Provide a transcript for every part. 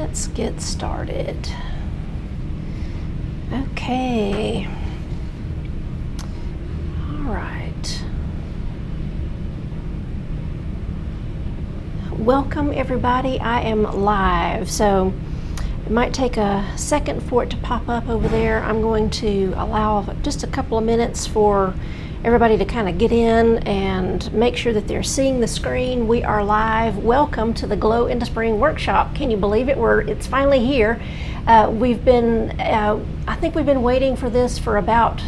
Let's get started. Okay. All right. Welcome everybody. I am live, so it might take a second for it to pop up over there. I'm going to allow just a couple of minutes for everybody to kind of get in and make sure that they're seeing the screen. We are live. Welcome to the Glow into Spring workshop. Can you believe it? It's finally here. We've been, I think we've been waiting for this for about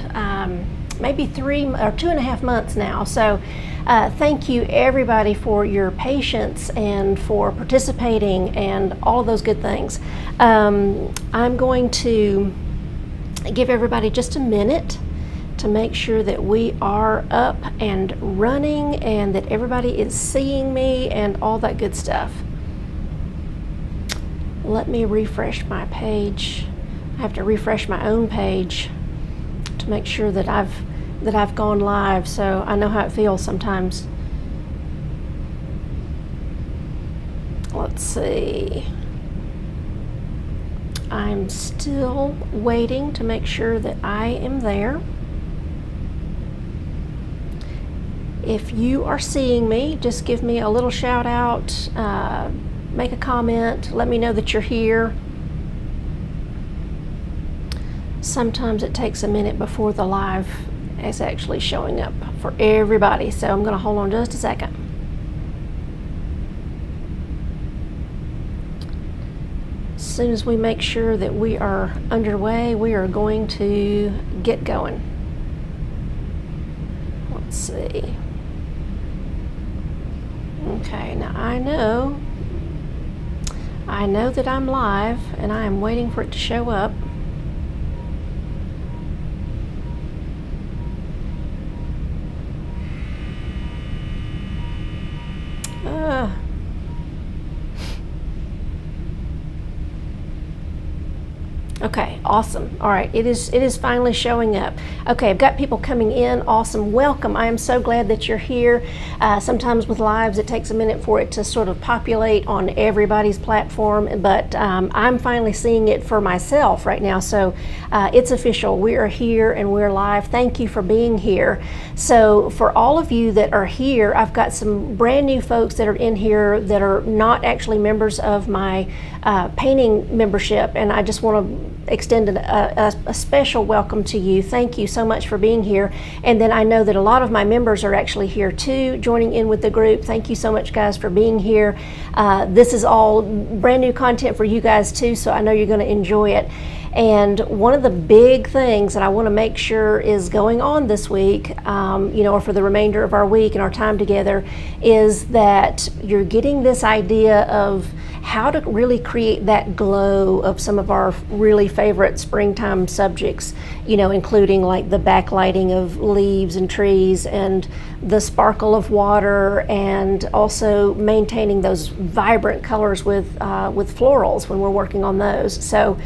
maybe 3 or 2.5 months now. So thank you everybody for your patience and for participating and all of those good things. I'm going to give everybody just a minute to make sure that we are up and running and that everybody is seeing me and all that good stuff. Let me refresh my page. I have to refresh my own page to make sure that I've gone live, so I know how it feels sometimes. Let's see. I'm still waiting to make sure that I am there. If you are seeing me, just give me a little shout out, make a comment, let me know that you're here. Sometimes it takes a minute before the live is actually showing up for everybody, so I'm going to hold on just a second. As soon as we make sure that we are underway, we are going to get going. Let's see. Okay, now I know that I'm live and I am waiting for it to show up. Okay, awesome. All right, it is finally showing up. Okay, I've got people coming in. Awesome. Welcome. I am so glad that you're here. Sometimes with lives, it takes a minute for it to sort of populate on everybody's platform, but I'm finally seeing it for myself right now. So it's official. We are here and we're live. Thank you for being here. So for all of you that are here, I've got some brand new folks that are in here that are not actually members of my painting membership, and I just want to extend a special welcome to you. Thank you so much for being here. And then I know that a lot of my members are actually here too, joining in with the group. Thank you so much, guys, for being here. This is all brand new content for you guys too, so I know you're going to enjoy it. And one of the big things that I want to make sure is going on this week, or for the remainder of our week and our time together, is that you're getting this idea of how to really create that glow of some of our really favorite springtime subjects, including like the backlighting of leaves and trees and the sparkle of water, and also maintaining those vibrant colors with florals when we're working on those. So,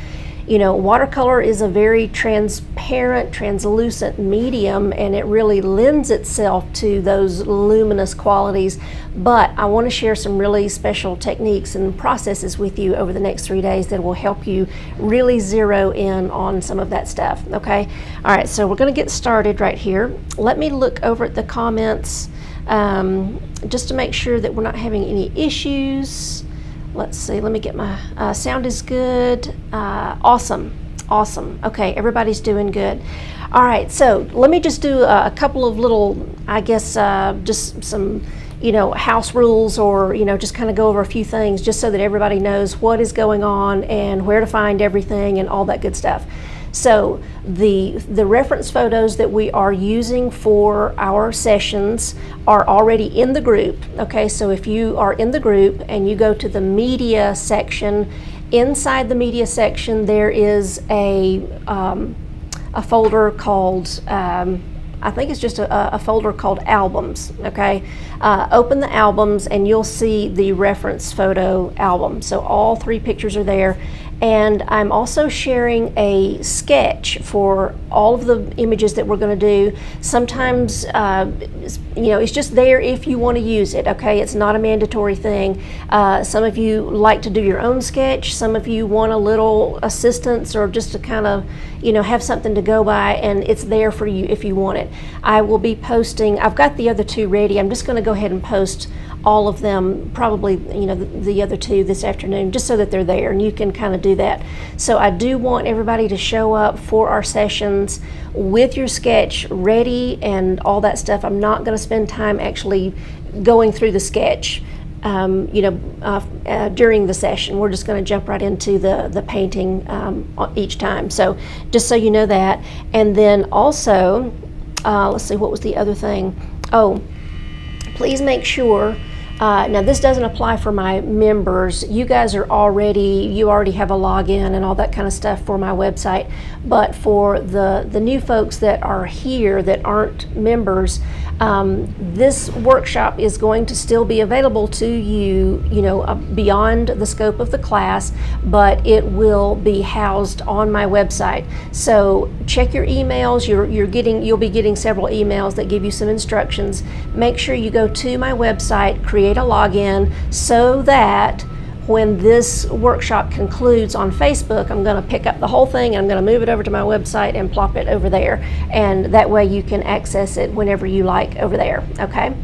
watercolor is a very transparent, translucent medium, and it really lends itself to those luminous qualities. But I want to share some really special techniques and processes with you over the next 3 days that will help you really zero in on some of that stuff, okay? All right, so we're going to get started right here. Let me look over at the comments just to make sure that we're not having any issues. Let's see, let me get my sound is good. Awesome. Okay, everybody's doing good. All right, so let me just do a couple of little, I guess, just some, house rules, or, just kind of go over a few things just so that everybody knows what is going on and where to find everything and all that good stuff. So the reference photos that we are using for our sessions are already in the group. Okay, so if you are in the group and you go to the media section, inside the media section there is a folder called I think it's just a folder called albums. Okay, open the albums and you'll see the reference photo album. So all 3 pictures are there. And I'm also sharing a sketch for all of the images that we're going to do. Sometimes, it's just there if you want to use it, okay? It's not a mandatory thing. Some of you like to do your own sketch. Some of you want a little assistance or just to kind of, have something to go by, and it's there for you if you want it. I will be posting, I've got the other two ready. I'm just going to go ahead and post all of them, probably, the other two this afternoon, just so that they're there and you can kind of do that. So I do want everybody to show up for our sessions with your sketch ready and all that stuff. I'm not going to spend time actually going through the sketch during the session. We're just going to jump right into the painting each time. So just so you know that. And then also, let's see, what was the other thing? Oh, please make sure, now this doesn't apply for my members. You guys you already have a login and all that kind of stuff for my website. But for the new folks that are here that aren't members, this workshop is going to still be available to you, beyond the scope of the class, but it will be housed on my website. So check your emails. You'll be getting several emails that give you some instructions. Make sure you go to my website, create a login, so that when this workshop concludes on Facebook, I'm going to pick up the whole thing and I'm going to move it over to my website and plop it over there. And that way you can access it whenever you like over there, okay?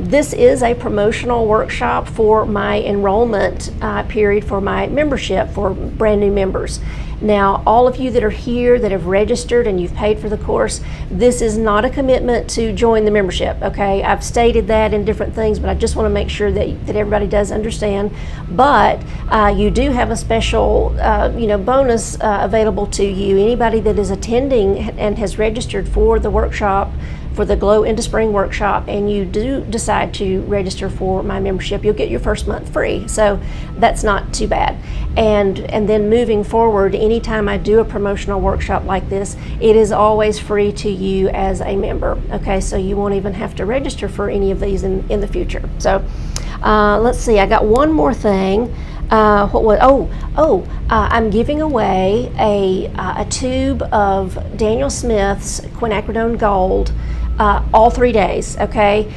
This is a promotional workshop for my enrollment period for my membership for brand new members. Now, all of you that are here that have registered and you've paid for the course, this is not a commitment to join the membership, okay? I've stated that in different things, but I just want to make sure that everybody does understand. But you do have a special, bonus available to you. Anybody that is attending and has registered for the workshop, for the Glow into Spring workshop, and you do decide to register for my membership, you'll get your first month free. So that's not too bad. And then moving forward, anytime I do a promotional workshop like this, it is always free to you as a member. Okay, so you won't even have to register for any of these in the future. So let's see, I got one more thing. I'm giving away a tube of Daniel Smith's quinacridone gold all 3 days, okay?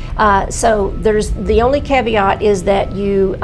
So there's the only caveat is that you,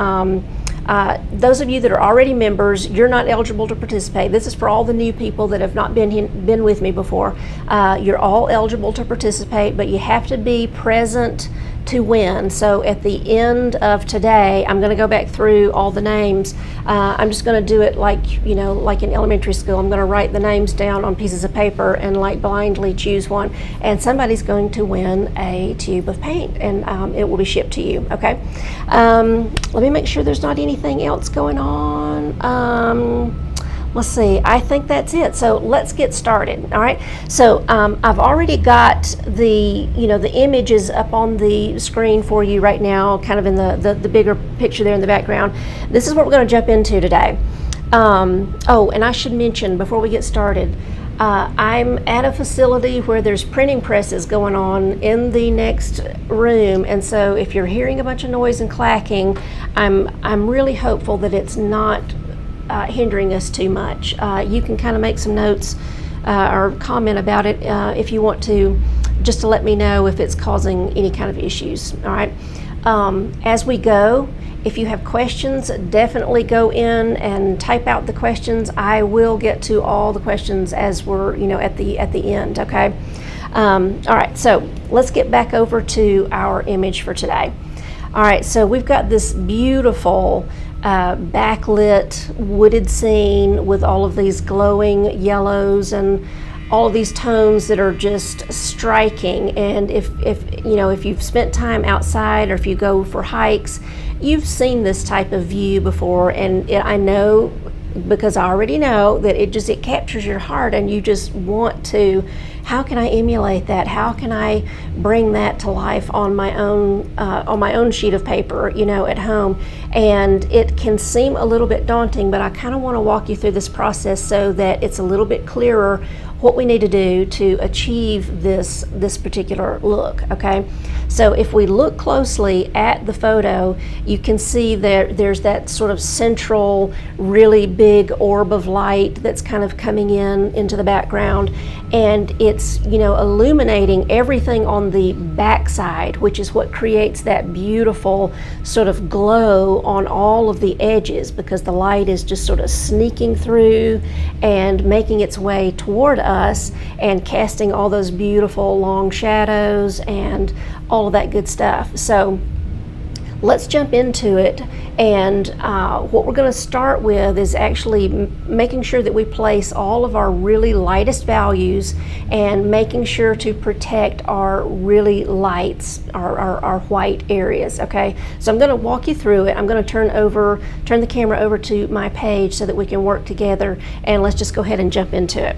those of you that are already members, you're not eligible to participate. This is for all the new people that have not been with me before. You're all eligible to participate, but you have to be present to win. So at the end of today, I'm going to go back through all the names. I'm just going to do it like in elementary school. I'm going to write the names down on pieces of paper and blindly choose one. And somebody's going to win a tube of paint, and it will be shipped to you. Okay. Let me make sure there's not anything else going on. Let's see, I think that's it. So let's get started, all right? So I've already got the images up on the screen for you right now, kind of in the bigger picture there in the background. This is what we're gonna jump into today. And I should mention before we get started, I'm at a facility where there's printing presses going on in the next room, and so if you're hearing a bunch of noise and clacking, I'm really hopeful that it's not hindering us too much. You can kind of make some notes or comment about it if you want to, just to let me know if it's causing any kind of issues. All right. As we go, if you have questions, definitely go in and type out the questions. I will get to all the questions as we're at the end. Okay. All right. So let's get back over to our image for today. All right. So we've got this beautiful backlit wooded scene with all of these glowing yellows and all of these tones that are just striking. And if you've spent time outside or if you go for hikes, you've seen this type of view before, and I know because I already know that it captures your heart, and you just want to, how can I emulate that? How can I bring that to life on my own sheet of paper, at home? And it can seem a little bit daunting, but I kind of want to walk you through this process so that it's a little bit clearer what we need to do to achieve this particular look, okay? So if we look closely at the photo, you can see there's that sort of central, really big orb of light that's kind of coming into the background, and it's, you know, illuminating everything on the backside, which is what creates that beautiful sort of glow on all of the edges, because the light is just sort of sneaking through and making its way toward us and casting all those beautiful long shadows and all of that good stuff. So let's jump into it, and what we're going to start with is actually making sure that we place all of our really lightest values and making sure to protect our really lights, our white areas, okay? So I'm going to walk you through it. I'm going to turn the camera over to my page so that we can work together, and let's just go ahead and jump into it.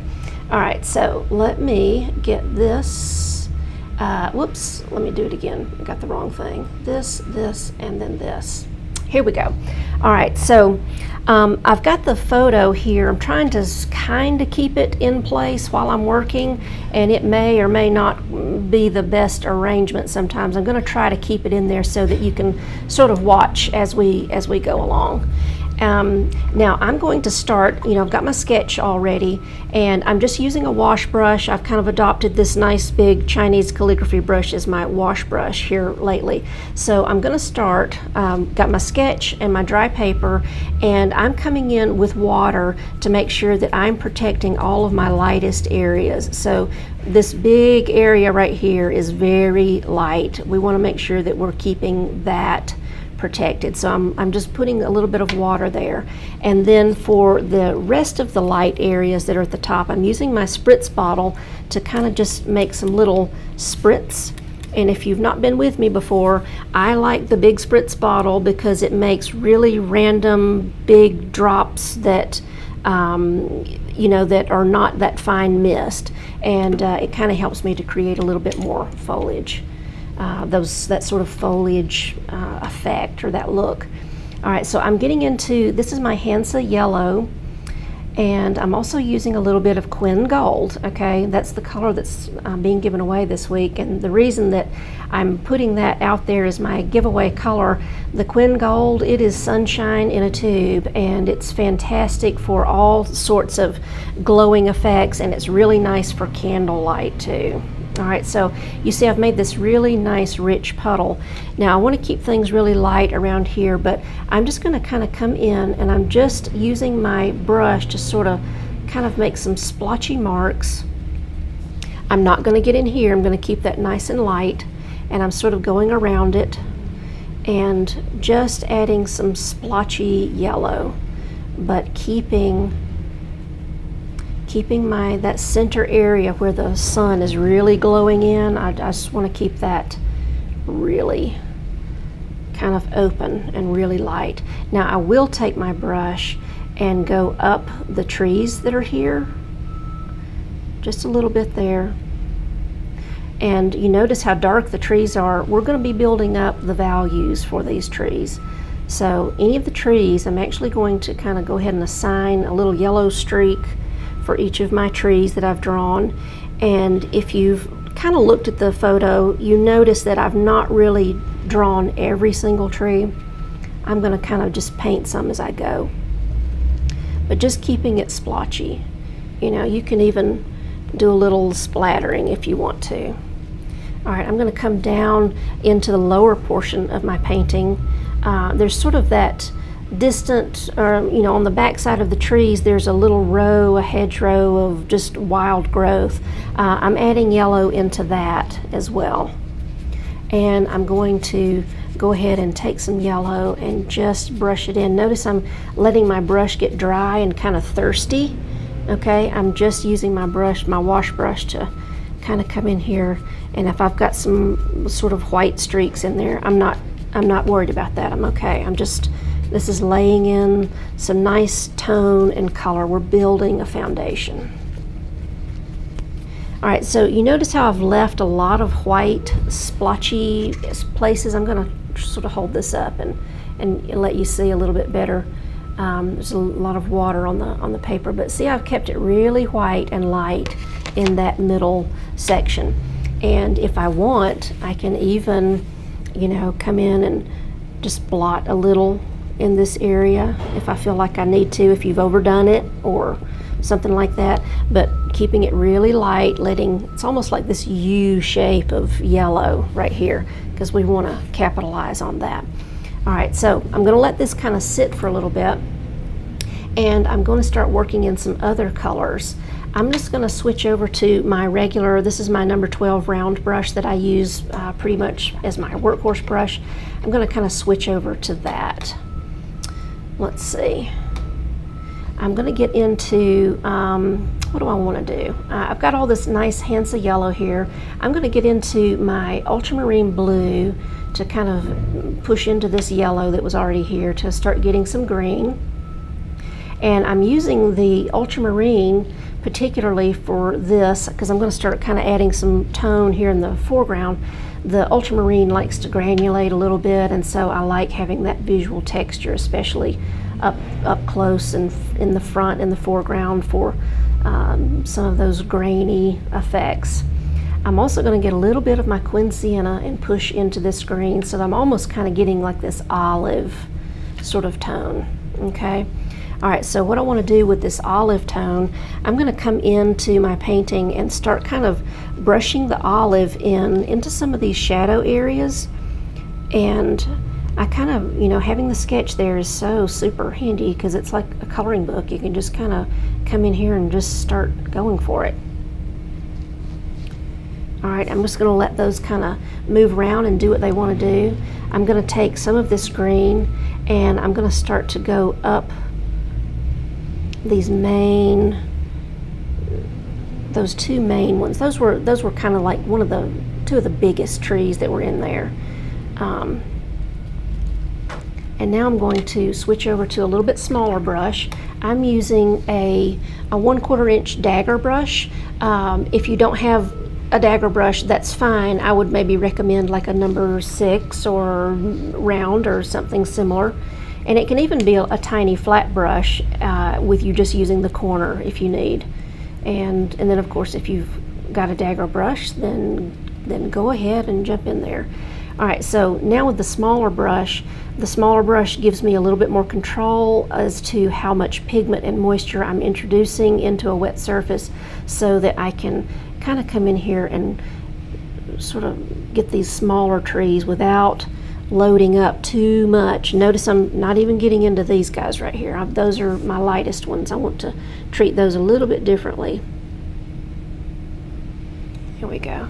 All right, so let me get this. Whoops, let me do it again. I got the wrong thing. This, and then this. Here we go. All right, so I've got the photo here. I'm trying to kind of keep it in place while I'm working, and it may or may not be the best arrangement sometimes. I'm going to try to keep it in there so that you can sort of watch as we go along. Now I'm going to start, you know, I've got my sketch already, and I'm just using a wash brush. I've kind of adopted this nice big Chinese calligraphy brush as my wash brush here lately. So I'm going to start, got my sketch and my dry paper, and I'm coming in with water to make sure that I'm protecting all of my lightest areas. So this big area right here is very light. We want to make sure that we're keeping that protected. So I'm just putting a little bit of water there. And then for the rest of the light areas that are at the top, I'm using my spritz bottle to kind of just make some little spritz. And if you've not been with me before, I like the big spritz bottle because it makes really random big drops that you know, that are not that fine mist, and it kind of helps me to create a little bit more foliage. That sort of foliage effect, or that look. All right, so I'm getting into, this is my Hansa yellow, and I'm also using a little bit of Quinn Gold, okay? That's the color that's being given away this week, and the reason that I'm putting that out there as my giveaway color, the Quinn Gold, it is sunshine in a tube, and it's fantastic for all sorts of glowing effects, and it's really nice for candlelight too. All right, so you see I've made this really nice rich puddle. Now I want to keep things really light around here, but I'm just going to kind of come in, and I'm just using my brush to sort of kind of make some splotchy marks. I'm not going to get in here. I'm going to keep that nice and light, and I'm sort of going around it and just adding some splotchy yellow, but keeping that center area where the sun is really glowing in. I just want to keep that really kind of open and really light. Now I will take my brush and go up the trees that are here, just a little bit there. And you notice how dark the trees are. We're going to be building up the values for these trees. So any of the trees, I'm actually going to kind of go ahead and assign a little yellow streak for each of my trees that I've drawn. And if you've kind of looked at the photo, you notice that I've not really drawn every single tree. I'm going to kind of just paint some as I go, but just keeping it splotchy. You know, you can even do a little splattering if you want to. All right, I'm going to come down into the lower portion of my painting. There's sort of that distant, you know, on the back side of the trees, there's a little row, a hedgerow of just wild growth. I'm adding yellow into that as well. And I'm going to go ahead and take some yellow and just brush it in. Notice I'm letting my brush get dry and kind of thirsty. Okay, I'm just using my brush, my wash brush, to kind of come in here. And if I've got some sort of white streaks in there, I'm not worried about that. I'm okay. This is laying in some nice tone and color. We're building a foundation. All right, so you notice how I've left a lot of white splotchy places. I'm going to sort of hold this up and let you see a little bit better There's a lot of water on the paper, but see, I've kept it really white and light in that middle section. And if I want, I can even, you know, come in and just blot a little in this area if I feel like I need to, if you've overdone it or something like that. But keeping it really light, it's almost like this U shape of yellow right here, because we want to capitalize on that. All right, so I'm going to let this kind of sit for a little bit, and I'm going to start working in some other colors. I'm just going to switch over to my regular, this is my number 12 round brush that I use pretty much as my workhorse brush. I'm going to kind of switch over to that. Let's see. I'm going to get into, what do I want to do? I've got all this nice Hansa yellow here. I'm going to get into my ultramarine blue to kind of push into this yellow that was already here to start getting some green. And I'm using the ultramarine particularly for this because I'm going to start kind of adding some tone here in the foreground. The ultramarine likes to granulate a little bit, and so I like having that visual texture, especially up close and in the front and the foreground for some of those grainy effects. I'm also going to get a little bit of my Quin Sienna and push into this green, so that I'm almost kind of getting like this olive sort of tone. Okay. All right, so what I want to do with this olive tone, I'm going to come into my painting and start kind of brushing the olive into some of these shadow areas. And I kind of, you know, having the sketch there is so super handy because it's like a coloring book. You can just kind of come in here and just start going for it. All right, I'm just going to let those kind of move around and do what they want to do. I'm going to take some of this green and I'm going to start to go up these those two main ones. Those were kind of like two of the biggest trees that were in there. And now I'm going to switch over to a little bit smaller brush. I'm using a 1/4 inch dagger brush. If you don't have a dagger brush, that's fine. I would maybe recommend like a number 6 or round or something similar. And it can even be a tiny flat brush with you just using the corner if you need. And then of course if you've got a dagger brush, then go ahead and jump in there. All right, so now with the smaller brush gives me a little bit more control as to how much pigment and moisture I'm introducing into a wet surface, so that I can kind of come in here and sort of get these smaller trees without loading up too much. Notice I'm not even getting into these guys right here. Those are my lightest ones. I want to treat those a little bit differently. Here we go.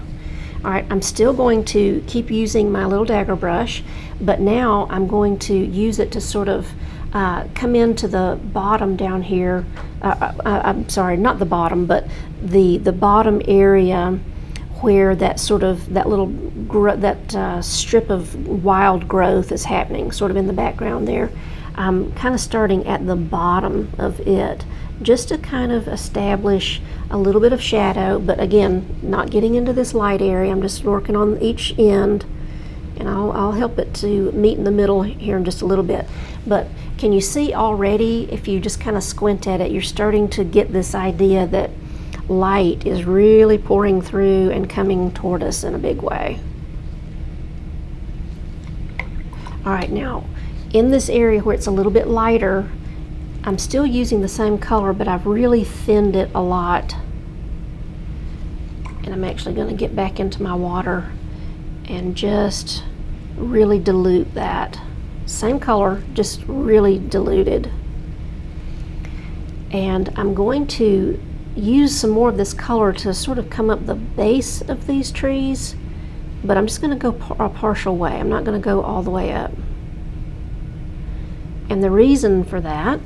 All right, I'm still going to keep using my little dagger brush, but now I'm going to use it to sort of come into the bottom down here. I'm sorry, not the bottom, but the bottom area where that sort of strip of wild growth is happening, sort of in the background there. I'm kind of starting at the bottom of it, just to kind of establish a little bit of shadow, but again, not getting into this light area. I'm just working on each end, and I'll help it to meet in the middle here in just a little bit. But can you see already, if you just kind of squint at it, you're starting to get this idea that light is really pouring through and coming toward us in a big way. All right, now in this area where it's a little bit lighter, I'm still using the same color, but I've really thinned it a lot. And I'm actually going to get back into my water and just really dilute that. Same color, just really diluted. And I'm going to use some more of this color to sort of come up the base of these trees, but I'm just going to go a partial way. I'm not going to go all the way up. And the reason for that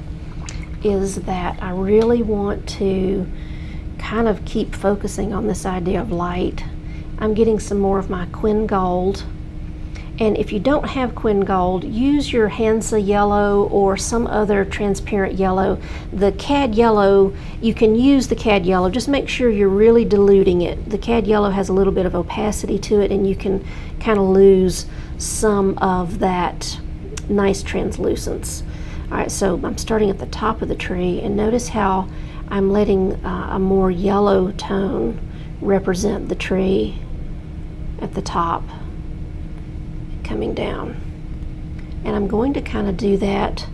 is that I really want to kind of keep focusing on this idea of light. I'm getting some more of my Quin Gold. And if you don't have Quin Gold, use your Hansa yellow or some other transparent yellow. The cad yellow, you can use the cad yellow, just make sure you're really diluting it. The cad yellow has a little bit of opacity to it, and you can kind of lose some of that nice translucence. All right, so I'm starting at the top of the tree, and notice how I'm letting a more yellow tone represent the tree at the top, coming down. And I'm going to kind of do that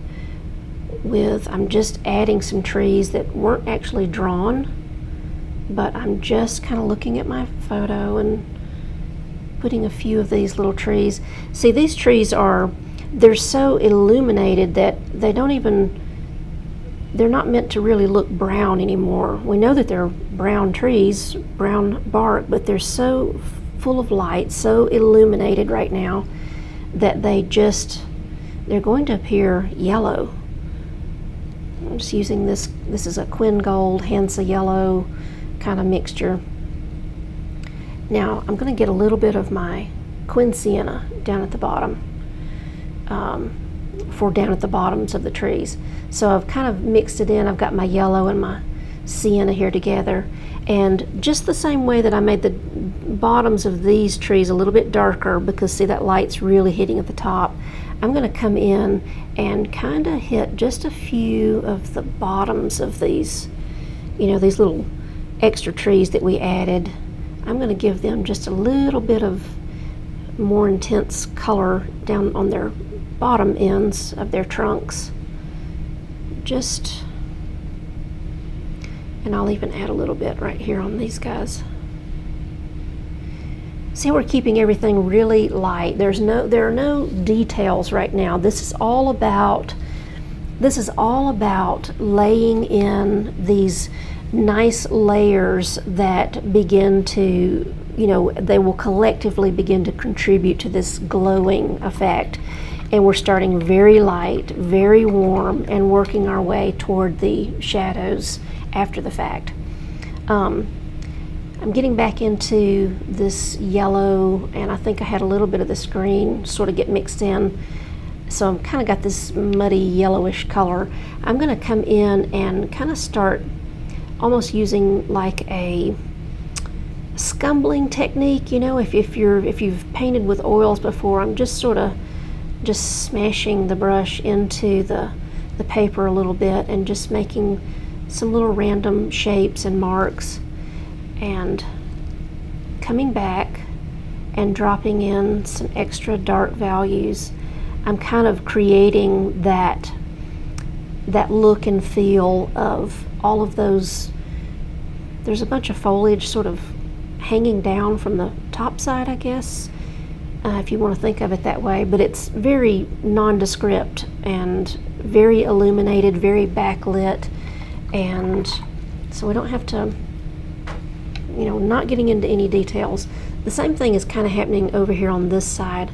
I'm just adding some trees that weren't actually drawn, but I'm just kind of looking at my photo and putting a few of these little trees. See, these trees they're so illuminated that they're not meant to really look brown anymore. We know that they're brown trees, brown bark, but they're so full of light, so illuminated right now that they're going to appear yellow. I'm just using this is a Quinn Gold, Hansa Yellow kind of mixture. Now I'm going to get a little bit of my Quinn Sienna down at the bottom, for down at the bottoms of the trees. So I've kind of mixed it in. I've got my yellow and my sienna here together, and just the same way that I made the bottoms of these trees a little bit darker, because see, that light's really hitting at the top, I'm going to come in and kind of hit just a few of the bottoms of these, these little extra trees that we added. I'm going to give them just a little bit of more intense color down on their bottom ends of their trunks. And I'll even add a little bit right here on these guys. See, we're keeping everything really light. There are no details right now. This is all about laying in these nice layers that begin to, they will collectively begin to contribute to this glowing effect. And we're starting very light, very warm, and working our way toward the shadows after the fact. I'm getting back into this yellow, and I think I had a little bit of this green sort of get mixed in. So I'm kind of got this muddy yellowish color. I'm going to come in and kind of start almost using like a scumbling technique. If you've painted with oils before, I'm just sort of smashing the brush into the paper a little bit and just making some little random shapes and marks, and coming back and dropping in some extra dark values. I'm kind of creating that look and feel of all of those. There's a bunch of foliage sort of hanging down from the top side, I guess, if you want to think of it that way, but it's very nondescript and very illuminated, very backlit, and so we don't have to, not getting into any details. The same thing is kind of happening over here on this side.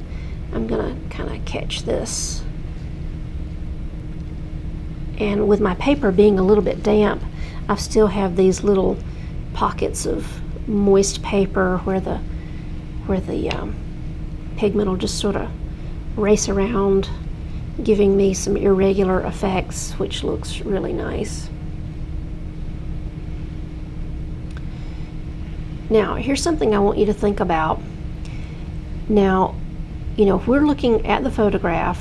I'm gonna kind of catch this, and with my paper being a little bit damp, I still have these little pockets of moist paper where the pigment will just sort of race around, giving me some irregular effects, which looks really nice. Now, here's something I want you to think about. Now, if we're looking at the photograph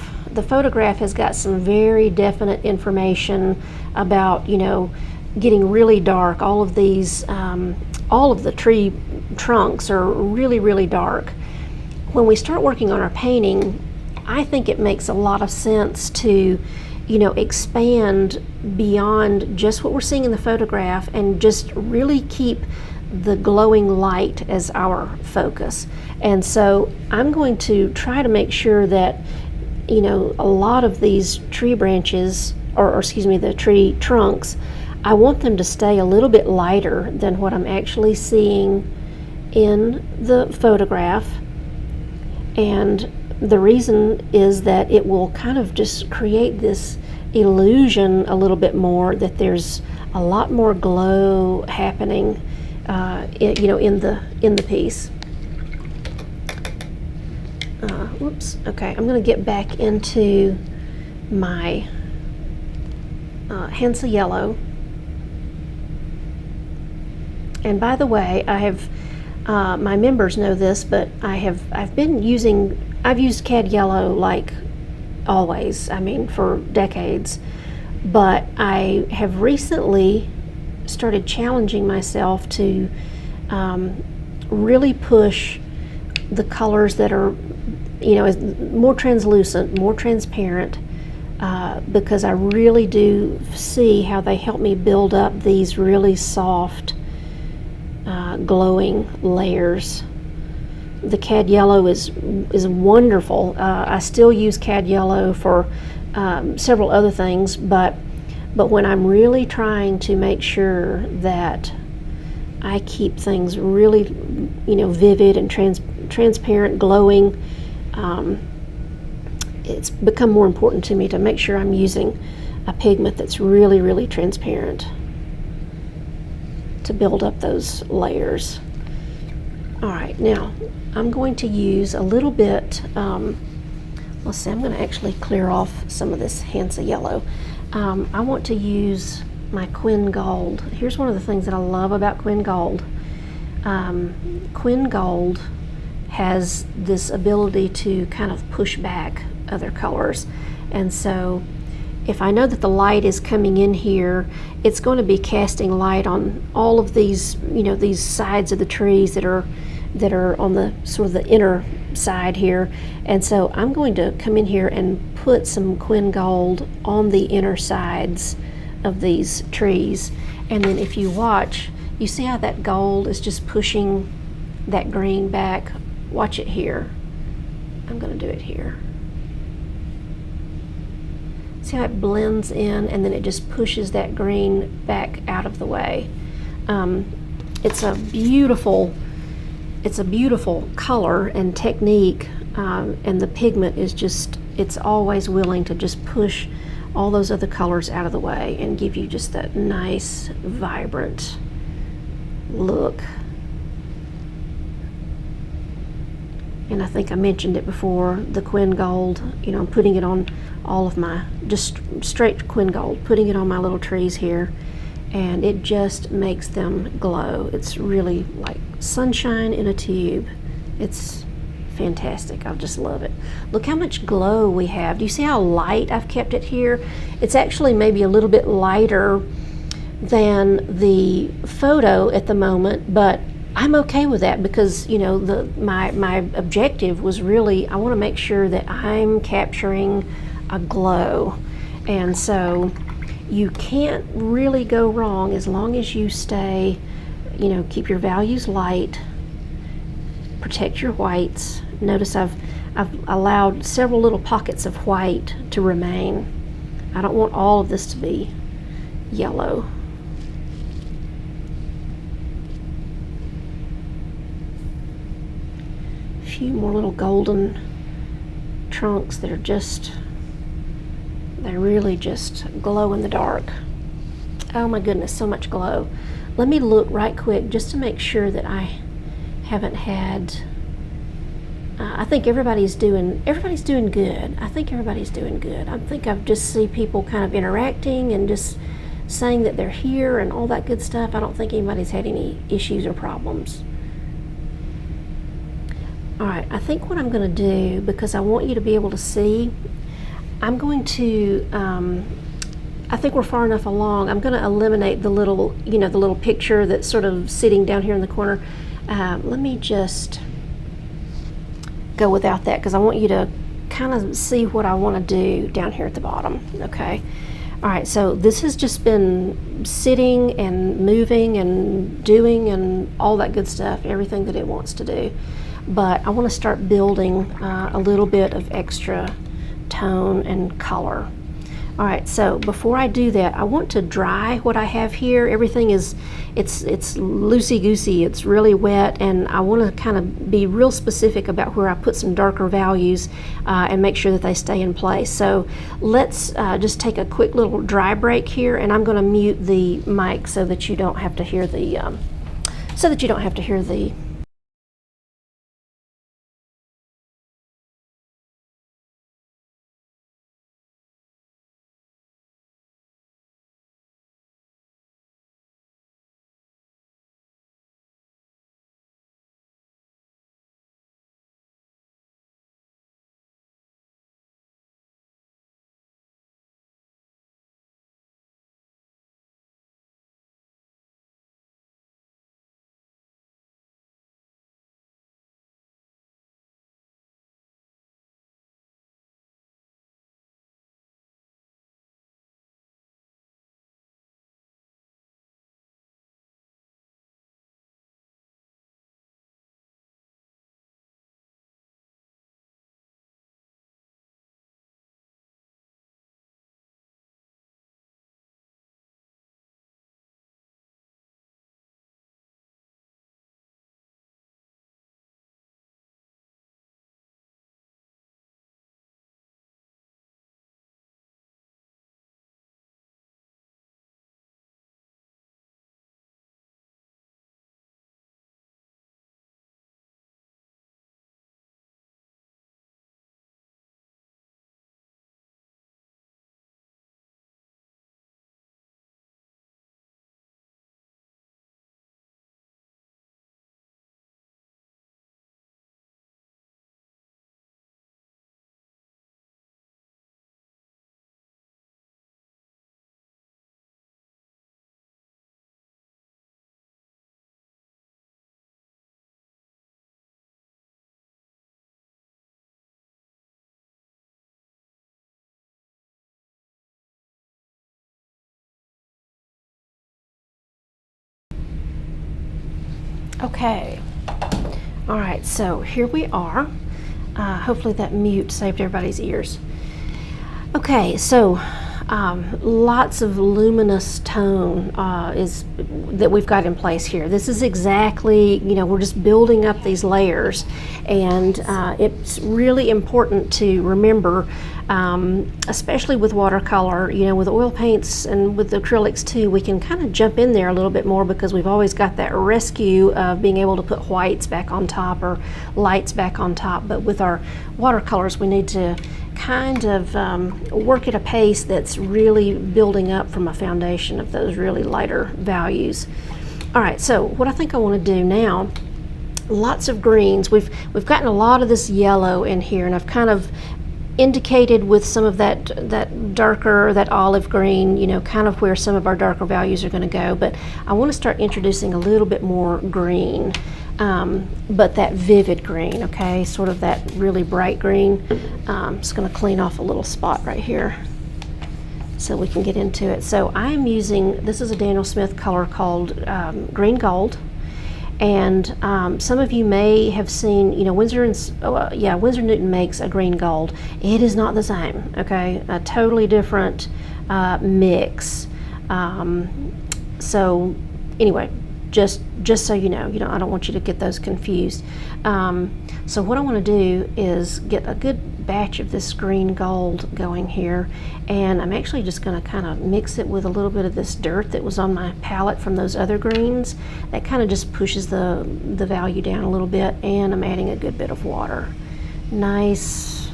has got some very definite information about, getting really dark. All of these, all of the tree trunks are really, really dark. When we start working on our painting, I think it makes a lot of sense to, expand beyond just what we're seeing in the photograph and just really keep the glowing light as our focus. And so I'm going to try to make sure that, a lot of these tree branches, or excuse me, the tree trunks, I want them to stay a little bit lighter than what I'm actually seeing in the photograph. And the reason is that it will kind of just create this illusion a little bit more that there's a lot more glow happening, in the piece. Whoops. Okay, I'm going to get back into my Hansa Yellow. And by the way, I have my members know this, but I've used Cad Yellow like always, I mean, for decades. But I have recently started challenging myself to really push the colors that are, more translucent, more transparent, because I really do see how they help me build up these really soft, glowing layers. The cad yellow is wonderful. I still use cad yellow for several other things, but when I'm really trying to make sure that I keep things really, vivid and transparent, glowing, it's become more important to me to make sure I'm using a pigment that's really, really transparent to build up those layers. All right, now I'm going to use a little bit, let's see, I'm going to actually clear off some of this Hansa yellow. I want to use my Quin Gold. Here's one of the things that I love about Quin Gold. Quin Gold has this ability to kind of push back other colors, and so if I know that the light is coming in here, it's going to be casting light on all of these, these sides of the trees that are on the sort of the inner side here. And so I'm going to come in here and put some Quin Gold on the inner sides of these trees. And then if you watch, you see how that gold is just pushing that green back. Watch it here. I'm going to do it here. See how it blends in and then it just pushes that green back out of the way. It's a beautiful color and technique, and the pigment is just, it's always willing to just push all those other colors out of the way and give you just that nice, vibrant look. And I think I mentioned it before, the Quin Gold, I'm putting it on all of my, just straight Quin Gold, putting it on my little trees here, and it just makes them glow. It's really like sunshine in a tube. It's fantastic. I just love it. Look how much glow we have. Do you see how light I've kept it here? It's actually maybe a little bit lighter than the photo at the moment, but I'm okay with that because my objective was really, I want to make sure that I'm capturing a glow, and so you can't really go wrong as long as you stay, keep your values light, protect your whites. Notice I've allowed several little pockets of white to remain. I don't want all of this to be yellow. A few more little golden trunks that are just, they really just glow in the dark. Oh my goodness, so much glow. Let me look right quick just to make sure that I haven't had, I think everybody's doing good. I think everybody's doing good. I think I've just see people kind of interacting and just saying that they're here and all that good stuff. I don't think anybody's had any issues or problems. All right, I think what I'm going to do, because I want you to be able to see, I'm going to, I think we're far enough along. I'm going to eliminate the little, the little picture that's sort of sitting down here in the corner. Let me just go without that because I want you to kind of see what I want to do down here at the bottom, okay? All right, so this has just been sitting and moving and doing and all that good stuff, everything that it wants to do. But I want to start building a little bit of extra tone and color. All right, so before I do that, I want to dry what I have here. Everything is, it's loosey-goosey, it's really wet, and I want to kind of be real specific about where I put some darker values and make sure that they stay in place. So let's just take a quick little dry break here, and I'm going to mute the mic so that you don't have to hear the Okay. All right, so here we are. Hopefully that mute saved everybody's ears. Okay, so lots of luminous tone is that we've got in place here. This is exactly, we're just building up these layers, and it's really important to remember, especially with watercolor, with oil paints and with acrylics too, we can kind of jump in there a little bit more because we've always got that rescue of being able to put whites back on top or lights back on top. But with our watercolors, we need to kind of work at a pace that's really building up from a foundation of those really lighter values. All right, so what I think I want to do now, lots of greens. We've gotten a lot of this yellow in here, and I've kind of indicated with some of that darker, that olive green, kind of where some of our darker values are going to go. But I want to start introducing a little bit more green. But that vivid green, okay, sort of that really bright green. I'm just going to clean off a little spot right here so we can get into it. So I'm using, this is a Daniel Smith color called Green Gold, and some of you may have seen, Winsor Newton makes a green gold. It is not the same, okay, a totally different mix. So anyway, just so you know, I don't want you to get those confused. So what I want to do is get a good batch of this green gold going here, and I'm actually just going to kind of mix it with a little bit of this dirt that was on my palette from those other greens. That kind of just pushes the value down a little bit, and I'm adding a good bit of water. Nice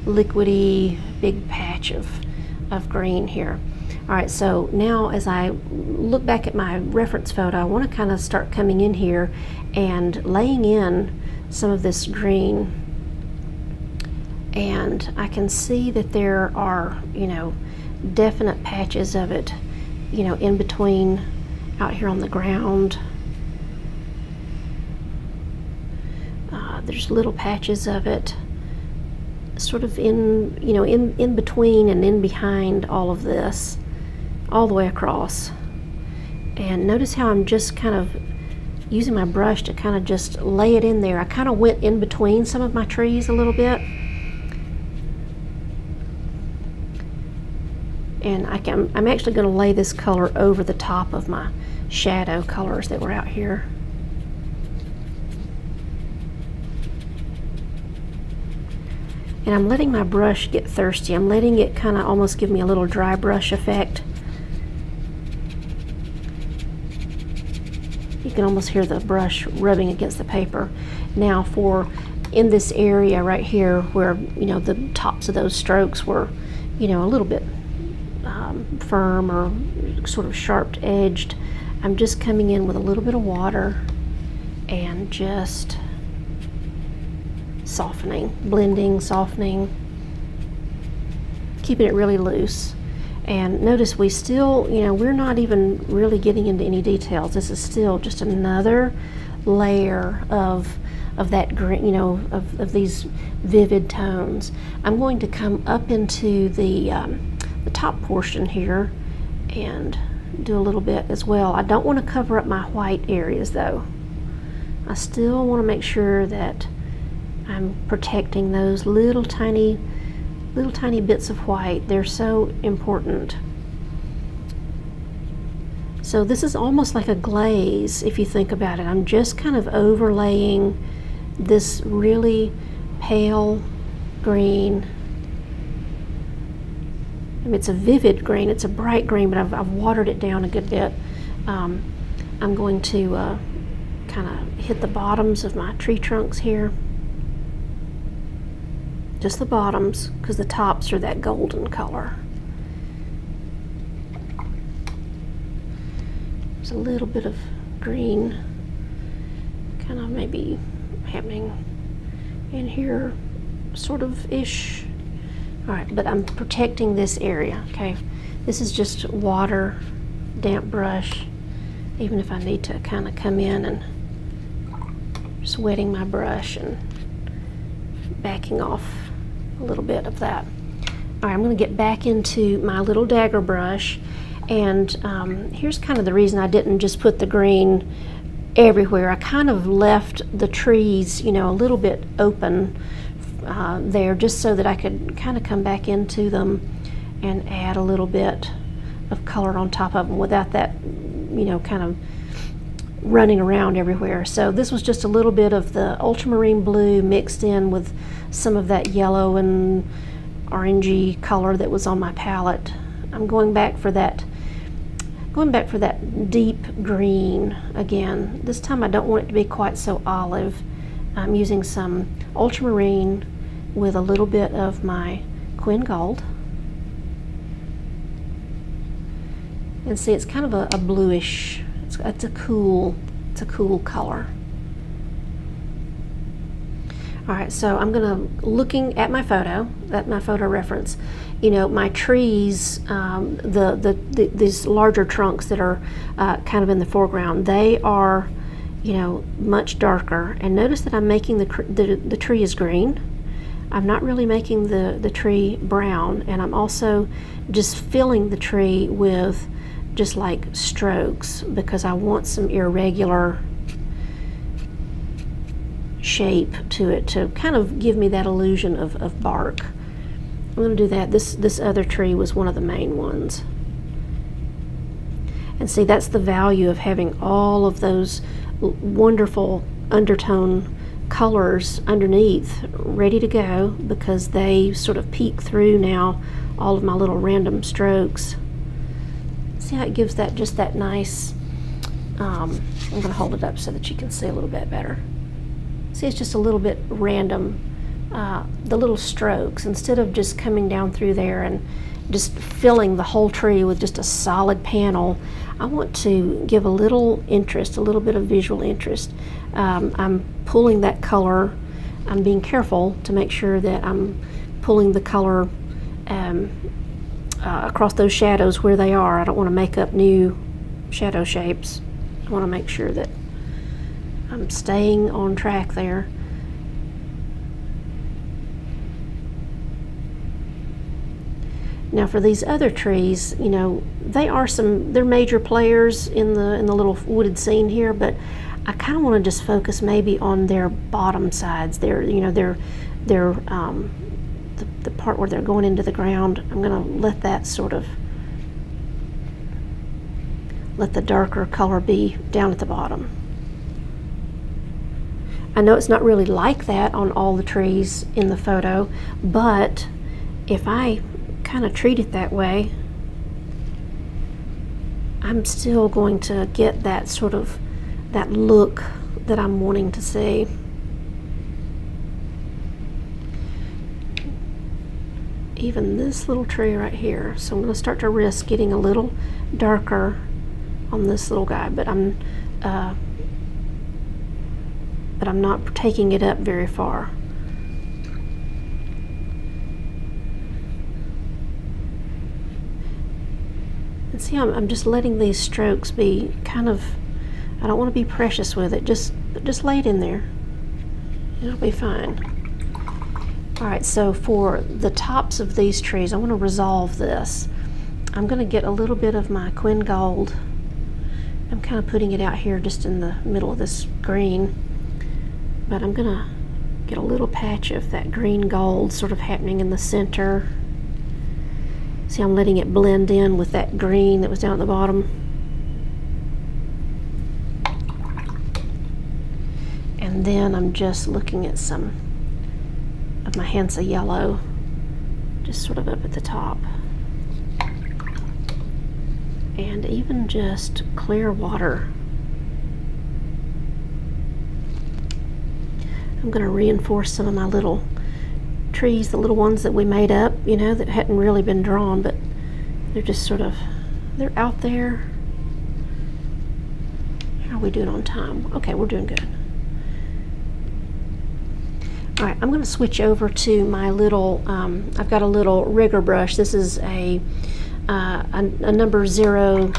liquidy big patch of green here. All right, so now as I look back at my reference photo, I want to kind of start coming in here and laying in some of this green. And I can see that there are, definite patches of it, in between out here on the ground. There's little patches of it sort of in between and in behind all of this, all the way across. And notice how I'm just kind of using my brush to kind of just lay it in there. I kind of went in between some of my trees a little bit, and I'm actually going to lay this color over the top of my shadow colors that were out here. And I'm letting my brush get thirsty. I'm letting it kind of almost give me a little dry brush effect. You can almost hear the brush rubbing against the paper. Now in this area right here where, the tops of those strokes were, a little bit firm or sort of sharp edged, I'm just coming in with a little bit of water and just softening, blending, softening, keeping it really loose. And notice we still, we're not even really getting into any details. This is still just another layer of that green, of these vivid tones. I'm going to come up into the top portion here and do a little bit as well. I don't want to cover up my white areas though. I still want to make sure that I'm protecting those little tiny bits of white. They're so important. So this is almost like a glaze if you think about it. I'm just kind of overlaying this really pale green. I mean, it's a vivid green, it's a bright green, but I've watered it down a good bit. I'm going to kind of hit the bottoms of my tree trunks here. Just the bottoms, because the tops are that golden color. There's a little bit of green kind of maybe happening in here, sort of ish. All right, but I'm protecting this area, okay? This is just water, damp brush, even if I need to kind of come in and just wetting my brush and backing off a little bit of that. All right, I'm going to get back into my little dagger brush, and here's kind of the reason I didn't just put the green everywhere. I kind of left the trees, you know, a little bit open there, just so that I could kind of come back into them and add a little bit of color on top of them without that, you know, kind of running around everywhere. So this was just a little bit of the ultramarine blue mixed in with some of that yellow and orangey color that was on my palette. I'm going back for that deep green again. This time I don't want it to be quite so olive. I'm using some ultramarine with a little bit of my Quin Gold. And see, it's kind of a bluish, it's a cool color. All right, so I'm looking at my photo reference. You know, my trees, these larger trunks that are kind of in the foreground, they are, you know, much darker. And notice that I'm making the tree is green. I'm not really making the tree brown, and I'm also just filling the tree with just like strokes because I want some irregular shape to it to kind of give me that illusion of bark. I'm going to do that. This other tree was one of the main ones. And see, that's the value of having all of those wonderful undertone colors underneath ready to go, because they sort of peek through now all of my little random strokes. See how it gives that just that nice, I'm going to hold it up so that you can see a little bit better. See, it's just a little bit random, the little strokes, instead of just coming down through there and just filling the whole tree with just a solid panel. I want to give a little interest, a little bit of visual interest. I'm pulling that color. I'm being careful to make sure that I'm pulling the color across those shadows where they are. I don't want to make up new shadow shapes. I want to make sure that I'm staying on track there. Now for these other trees, you know, they're major players in the little wooded scene here, but I kind of want to just focus maybe on their bottom sides. The part where they're going into the ground. I'm going to let that sort of, let the darker color be down at the bottom. I know it's not really like that on all the trees in the photo, but if I kind of treat it that way, I'm still going to get that sort of, that look that I'm wanting to see. Even this little tree right here. So I'm going to start to risk getting a little darker on this little guy, but I'm not taking it up very far. And see, I'm just letting these strokes be kind of, I don't want to be precious with it. Just lay it in there. It'll be fine. All right, so for the tops of these trees, I want to resolve this. I'm going to get a little bit of my Quin Gold. I'm kind of putting it out here just in the middle of this green, but I'm going to get a little patch of that green gold sort of happening in the center. See, I'm letting it blend in with that green that was down at the bottom. And then I'm just looking at some of my Hansa yellow, just sort of up at the top. And even just clear water. I'm going to reinforce some of my little trees, the little ones that we made up, you know, that hadn't really been drawn, but they're just sort of, they're out there. How are we doing on time? Okay, we're doing good. All right, I'm going to switch over to my little, I've got a little rigger brush. This is a number 0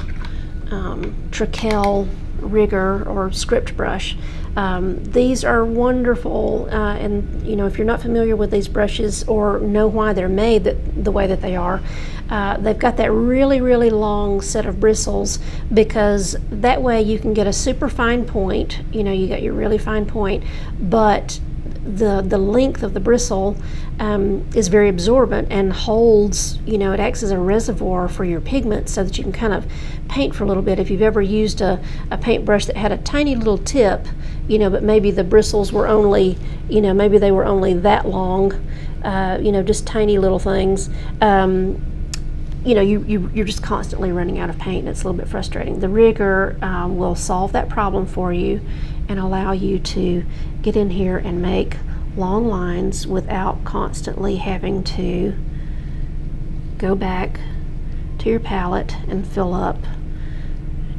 Trekell Rigger or Script brush. These are wonderful, and you know, if you're not familiar with these brushes or know why they're made the way that they are, they've got that really long set of bristles, because that way you can get a super fine point. You know, you got your really fine point, but the length of the bristle is very absorbent and holds, you know, it acts as a reservoir for your pigment so that you can kind of paint for a little bit. If you've ever used a paintbrush that had a tiny little tip, you know, but maybe the bristles were only, you know, maybe they were only that long, you know, just tiny little things, you know, you're just constantly running out of paint, and it's a little bit frustrating. The Rigger will solve that problem for you and allow you to get in here and make long lines without constantly having to go back to your palette and fill up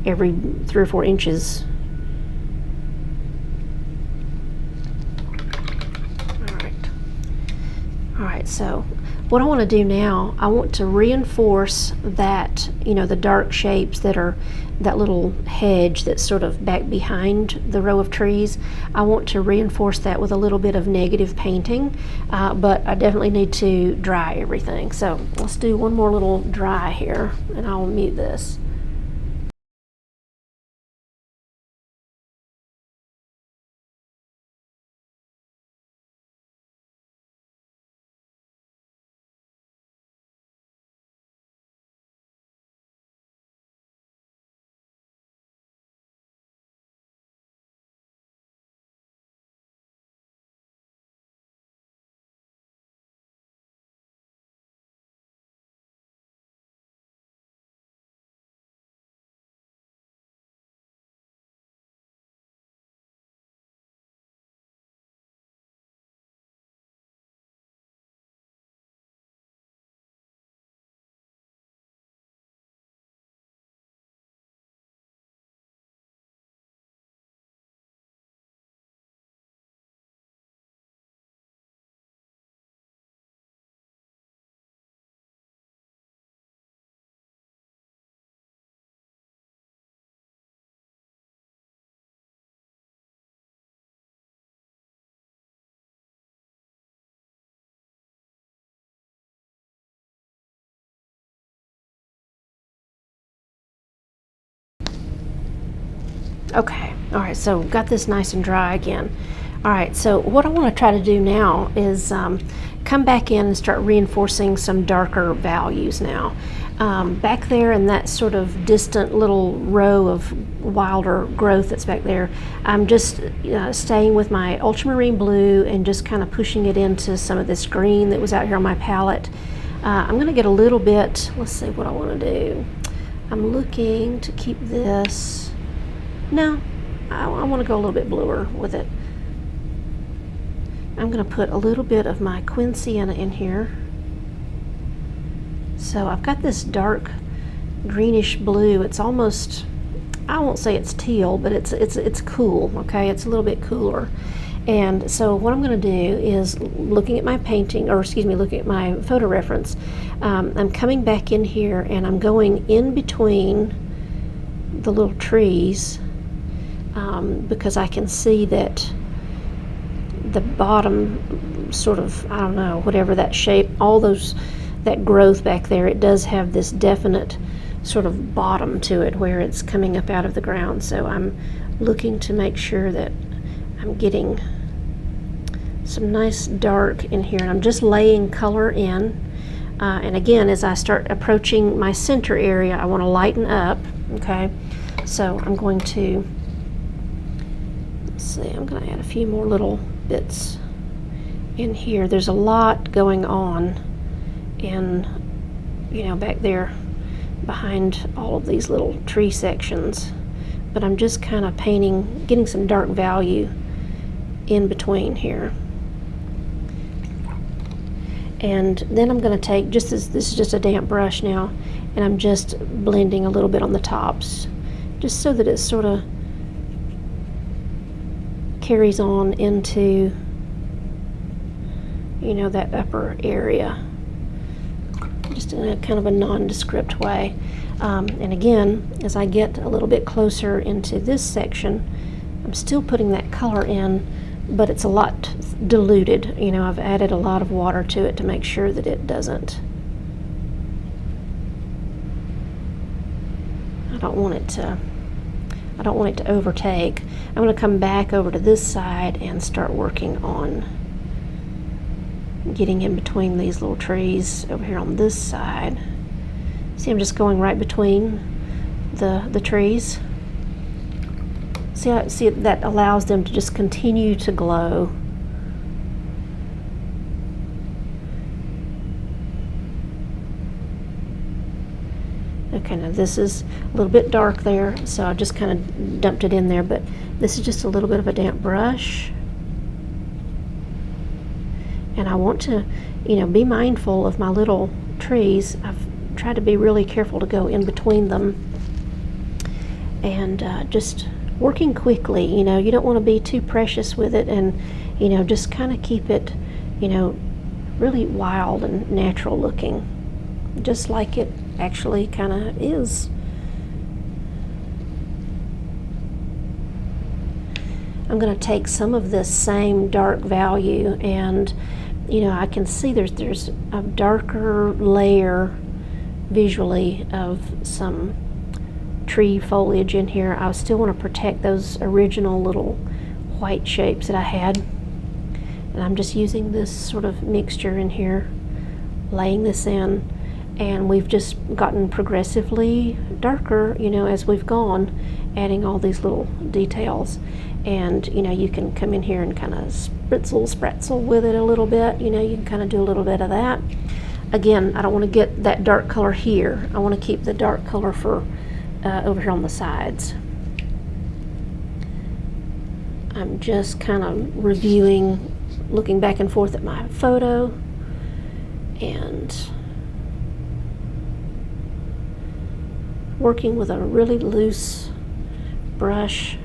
every 3 or 4 inches. All right, so what I want to do now, I want to reinforce that, you know, the dark shapes that are that little hedge that's sort of back behind the row of trees. I want to reinforce that with a little bit of negative painting, but I definitely need to dry everything. So let's do one more little dry here, and I'll mute this. Okay, all right, so got this nice and dry again. All right, so what I want to try to do now is come back in and start reinforcing some darker values now. Back there in that sort of distant little row of wilder growth that's back there, I'm just staying with my ultramarine blue and just kind of pushing it into some of this green that was out here on my palette. I'm going to get a little bit, let's see what I want to do. I'm looking to keep this. No, I want to go a little bit bluer with it. I'm going to put a little bit of my Quin Sienna in here. So I've got this dark greenish blue. It's almost, I won't say it's teal, but it's cool, okay? It's a little bit cooler. And so what I'm going to do is, looking at my painting, or excuse me, looking at my photo reference, I'm coming back in here and I'm going in between the little trees, because I can see that the bottom sort of, I don't know, whatever that shape, all those, that growth back there, it does have this definite sort of bottom to it where it's coming up out of the ground. So I'm looking to make sure that I'm getting some nice dark in here, and I'm just laying color in. And again, as I start approaching my center area, I want to lighten up, okay? So I'm going to, let's see, I'm going to add a few more little bits in here. There's a lot going on in, you know, back there behind all of these little tree sections, but I'm just kind of painting, getting some dark value in between here. And then I'm going to take, just as this is just a damp brush now, and I'm just blending a little bit on the tops, just so that it sort of carries on into, you know, that upper area. Just just in a kind of a nondescript way. And again, as I get a little bit closer into this section, I'm still putting that color in, but it's a lot diluted. You know, I've added a lot of water to it to make sure that it doesn't, I don't want it to overtake. I'm going to come back over to this side and start working on getting in between these little trees over here on this side. See, I'm just going right between the trees. See, that allows them to just continue to glow. Okay, now this is a little bit dark there, so I just kind of dumped it in there, but this is just a little bit of a damp brush. And I want to, you know, be mindful of my little trees. I've tried to be really careful to go in between them and just working quickly. You know, you don't want to be too precious with it, and, you know, just kind of keep it, you know, really wild and natural looking, just like it actually kind of is. I'm going to take some of this same dark value, and, you know, I can see there's a darker layer visually of some tree foliage in here. I still want to protect those original little white shapes that I had, and I'm just using this sort of mixture in here, laying this in, and we've just gotten progressively darker, you know, as we've gone, adding all these little details. And, you know, you can come in here and kind of spritzel with it a little bit. You know, you can kind of do a little bit of that. Again, I don't want to get that dark color here. I want to keep the dark color for over here on the sides. I'm just kind of reviewing, looking back and forth at my photo, and working with a really loose brush.